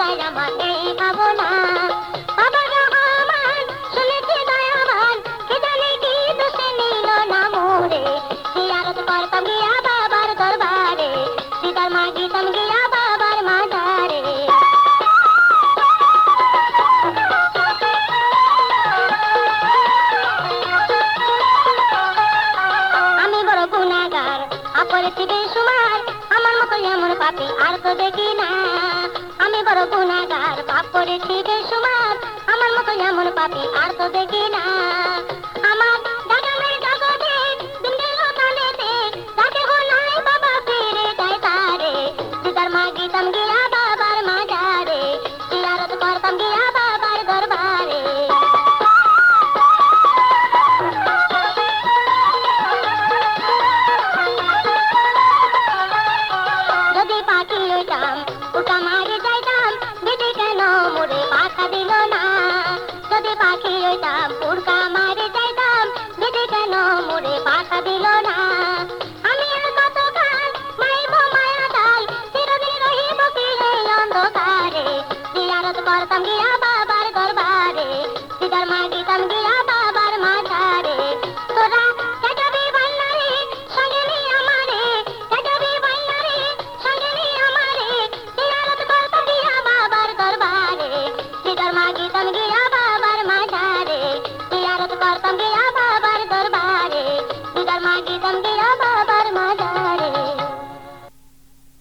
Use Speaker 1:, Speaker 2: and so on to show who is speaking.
Speaker 1: তাই আমার এই ভাবনা। বাবা রহমান শুনেছি দয়াবান, কে জানে কি দোষে নিল না মোরে। জিয়ারত করতাম গিয়া বাবার দরবারে, দিদার মাগিতাম গিয়া বাবার মাজারে। আমি বড় গুনাহগার, করেছি বেসুমার, আমার মতো এমন পাপী আর তো দেখি না। আমি বড় গুনাহগার, পাপ করেছি বেসুমার, আমার মতো এমন পাপী আর তো দেখি না। আমার জাগানের জগতে দিন গেল কানেতে, যাকে নাই বাবা ফিরে যায় তারে। দিদার মাগিতাম গিয়া বাবার মাজারে, জিয়ারত করতাম গিয়া বাবার দরবারে। যদি পাখি হইতাম উড়া মারে যাইতাম, বিধি কেন মোরে পাখা দিল না। যদি পাখি হইতাম উড়া মারে যাইতাম, বিধি কেন মোরে পাখা দিল না। আমি আর কতকাল মাইব মায়া ডাল, চিরদিন রহিব কি এই অন্ধকারে। জিয়ারত করতাম গিয়া বাবার দরবারে, দিদার মাগিতাম গিয়া বাবার মাজারে। তোরা যাবি বান্নারে সঙ্গে নিয়ে আমারে, যাবি বান্নারে সঙ্গে নিয়ে আমারে। জিয়ারত করতাম গিয়া বাবার দরবারে, দিদার মাগিতাম গিয়া বাবার মাজারে। জিয়ারত করতাম গিয়া